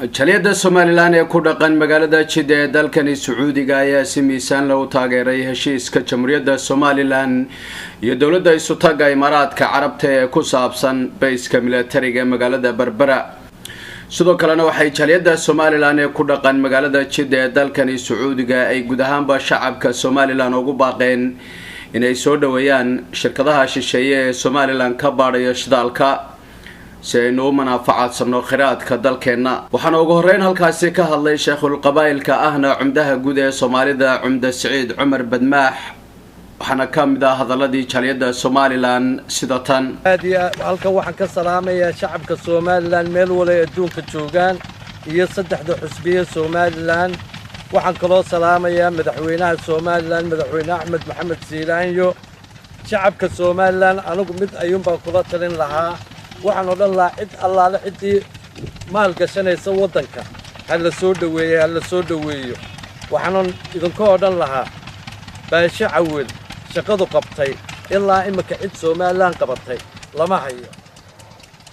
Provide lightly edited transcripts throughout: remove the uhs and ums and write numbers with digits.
Jaliyada Somaliland ee ku dhaqan magaalada Jidda ee dalkani Sacuudiga ayaa si miisaan leh u taageeray heshiiska Jamhuuriyadda Somaliland iyo dawladda Isutaga Imaaraadka Carabta ee ku saabsan bayska militariga magaalada Berbera. sidoo kalena waxay jaliyada Somaliland ee ku dhaqan magaalada Jidda ee dalkani Sacuudiga ay guud ahaanba shacabka Somaliland ugu baaqeen inay soo dhaweeyaan shirkadaha shisheeye ee Somaliland ka baadhaya shidaalka si ay noo manaafacadsano kheyraadka dalkeena. waxaana ugu horeyn halkaasi ka hadlay Sheekhul Qabaa'ilka ahna cumdaha guud ee Soomaalida Cumda Saciid Cumar Badmaax waxaana ka mid ah hadaladii jaliyada Somaliland sida tan. halkan waxaan ka salaamayaa shacabka Somaliland meel walba adduunka joogaan iyo saddexda xusbiye Somaliland. waxaan kaloo salaamayaa madaxweynaha Somaliland madaxweyne Axmed Maxamed Siilaanyo. shacabka Somaliland anigu mid ayuun baan kula talin lahaa waxaan odhan lahaa cid allaale cidii maal gashanaysa waddanka ha la soo dhaweeyo waxaan idinku odhan lahaa baashe cawil shaqadu qabtay ilaa imika cid Somaliland qabatay lama hayo.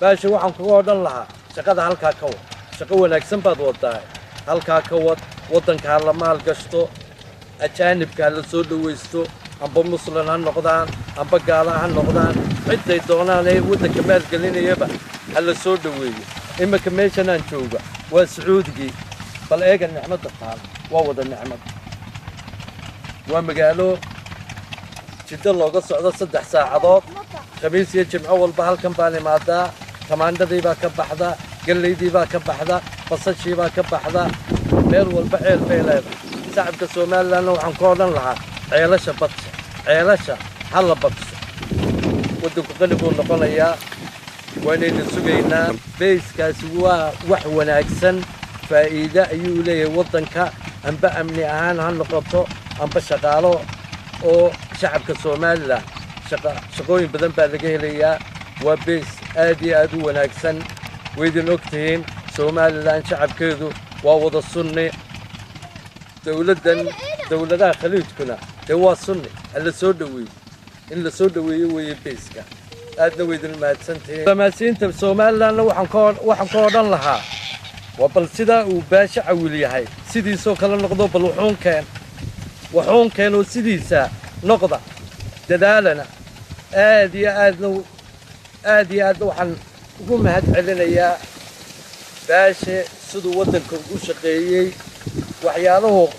baashe waxaan kugu odhan lahaa shaqada halkaa ka wad, shaqo wanaagsan baad wadaa, halkaa ka wad, waddanka ha la maal gashto, ajaanibka ha la soo dhawaysto, amba muslim ha noqdaan amba gaala ha noqdaan ciday doonaan ee waddanka maalgelinayaba ha la soo dhaweeyo. imika meeshan aan jooga waa Sacuudigii, bal eega nicmada taal waa wada nicmad. waa magaalo Jidda looga socdo 3 saacadood, khamiis iyo jimco walba halkan baan imaadaa. tamaandadii baa ka baxda, galeydii baa ka baxda, basashii baa ka baxda, meel walba ceel bay leedahay. shacabka Somaliland waxaan ku odhan lahaa ceelasha ha la badso, waddanku qani buu noqonayaa. waanaynu sugaynaa bayskaasi waa wax wanaagsan, faa'iido ayuu leeyahay waddanka, amba amni ahaan ha noqoto amba shaqaalo oo shacabka Somaliland shaqooyin badan baa laga helayaa. waa bays aad iyo aad u wanaagsan. waydin ogtihiin Somaliland shacabkeedu waa wada sunni. dawladaha khaliijkuna dee waa sunni, ha la soo dhaweeyo, in la soo dhaweeyo weeye bayska. aadna waydin mahadsantihiin damaasiinta Somalilandna waxaan ka odhan lahaa waa bal sidaa uu baashe cawil yahay sidiisoo kale noqdo, bal wuxuun keenoo sidiisa noqda, dadaalana aad iyo aad waxaan ugu mahad celinayaa baashe siduu waddanka ugu shaqeeyey. waxyaaluhu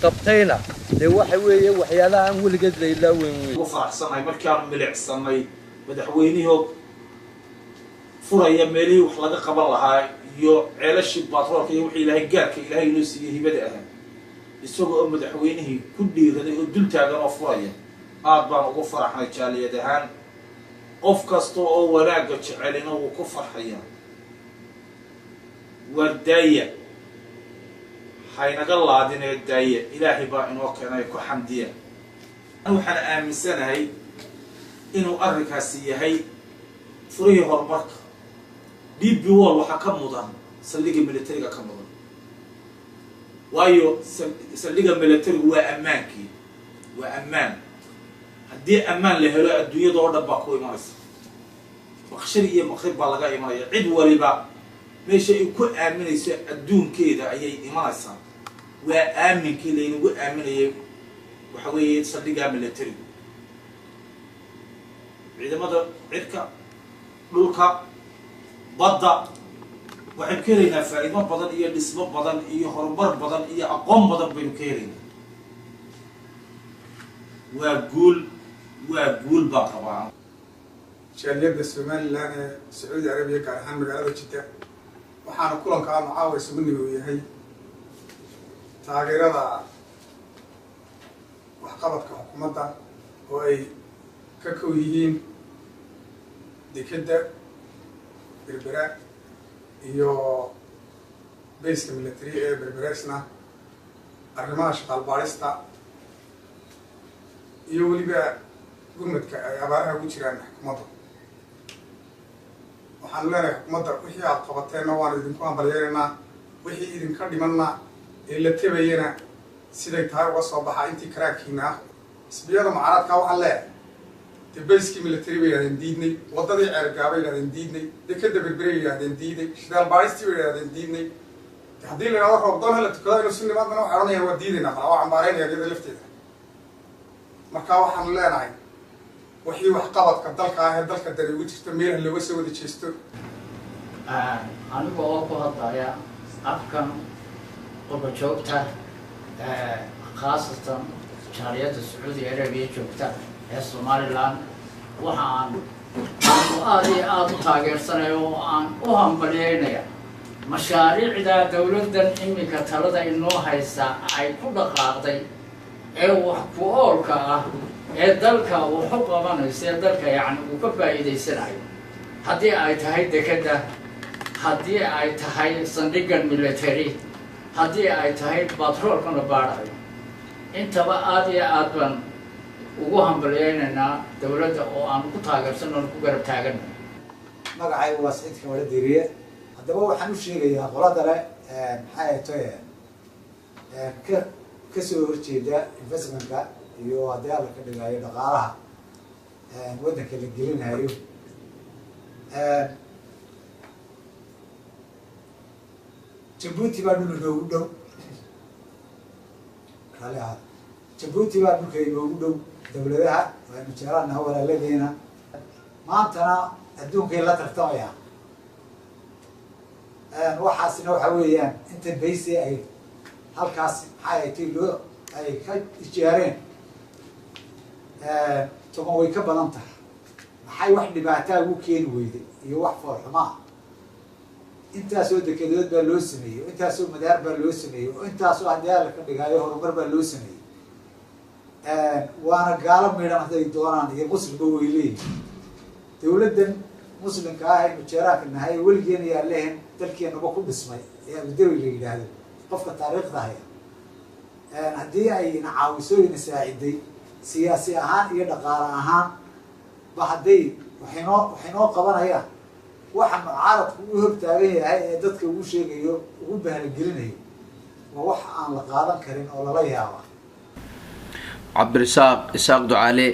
qabtayna dee waxa weeye waxyaalaha aan weligeed la ilaaweyn ugu faraxsanahay markaan milicsanay madaxweynihii furaya meelihii wax laga qaban lahaa iyo ceelashii baatroolka iyo wixii ilaahay gaarka ilaahay inoo siiyey hibada ahaa, isagoo oo madaxweynihii ku dhiiraday oo dul taagan oo furaya. aad baan ugu faraxnay jaaliyad ahaan. qof kasta oo wanaagga jecelina wuu ku farxaya. wardaaya haynaga laadinee daaya, ilaahay baa inoo keenay ku xamdiya. waxaan aaminsanahay inuu arrinkaasi yahay furihii horumarka. DP World waxaa ka mudan saldhigga militariga ka mudan, waayo saldhigga militarigu waa ammaankii, waa ammaan. haddii ammaan la helo adduunyada oo dhan baa ku imanaysa. maqshari iyo maqrib baa laga imanaya. cid waliba meesha ay ku aaminayso adduunkeeda ayay imanaysaa. waa aaminkii laynagu aaminayay waxa weeye saldhigga militarigu. ciidamada cirka, dhulka, badda waxaynu ka helaynaa faa'iido badan iyo dhismo badan iyo horumar badan iyo aqoon badan baynu ka helaynaa. waa guul baa qabaa. jaaliyadda Somaliland ee Sacuudi Arabiya gaar ahaan magaalada Jidda waxaana kulanka aan caawa isugu nimid yahay taageerada waxqabadka xukuumadda oo ay ka kow yihiin dekedda Berbera iyo bayska military ee Berberesna, arrimaha shaqaal baadhista iyo weliba gurmadka ay abaaraha ugu jiraan xukuumadda. waxaan leenahay xukuumadda wixii aad qabateenna waan idinku hambalyeelaynaa, wixii idinka dhimanna ee la tabayana siday tahay uga soo baxa intii karaankiina ah. xisbiyada mucaaradka waxaan leeyahay dee bayskii military bay yidhahdeen diidnay, waddadii ceergaabay yidhahdeen diidnay, dekedda Berbera yidhahdeen diiday, shidaal baadhistii bay yidhahdeen diidnay. haddii la yidhahdo roobdoon hala tukado inuu si nimaadana waxay odhanayaan waa diidaynaa mala waa cambaaraynaya iyada lafteeda marka waxaanu leenahay wixii waxqabadka dalka ah ee dalka dani ugu jirta meelaha looga soo wada jeesto aniga oo ku hadlaya afkan qurba joogta khaasatan jaaliyadda Sacuudi Arabiya joogta ee Somaliland waxaan aad iyo aad u taageersanayo oo aan u hambalyeynaya mashaariicda dawladdan iminka talada inoo haysa ay ku dhaqaaqday ee wax ku oolka ah ee dalka wax u qabanaysa ee dalka yacni uu ka faa'iidaysanayo haddii ay tahay dekadda haddii ay tahay saldhiggan military haddii ay tahay batroolkan la baadhayo intaba aad iyo aad baan ugu hambalyeynaynaa dawladda oo aan ku taageersan oo ku garab taagan magacaygu waa Saciid Kamale Diiriye haddaba waxaan u sheegayaa qolada le maxay tahay ka soo horjeeda investmentka iyo haddii alla ka dhigayo dhaqaalaha waddanka la gelinayo Djibouti baa dhul noogu dhow kale ah Djibouti baa dhulka noogu dhow dawladaha waa majaarana walaaladiina maantana adduunka la tartamaya waxaasina waxa weeyaan inta baysi ay halkaas maxay tahay ay ka ijaareen toban way ka badan tahay maxay wax dhibaato ugu keeni weyday iyo wax foorxuma intaasoo dekedood baa loo sameeyey intaasoo madaar baa loo sameeyey intaasoo haddii la ka dhigayo horumar baa loo sameeyey waana gaalo midhan hadday doonaan iyo muslimba way leeyihin dawladdan muslimka ah ee mujaaraadka nahay weligeena yaa lehen dalkeenaba ku dhismay ee abudabi la yidhaahdo qofka taariikhda haya haddii ay caawisooyina saaciday siyaasi ahaan iyo dhaqaale ahaan ba hadday waxaynoo qabanayaan waxa mucaaradku u hortaagan yahay ee dadka ugu sheegayo ugu bahalagelinayo waa wax aan la qaadan karin oo lala yaaba cabdirasaaq isaaq ducaale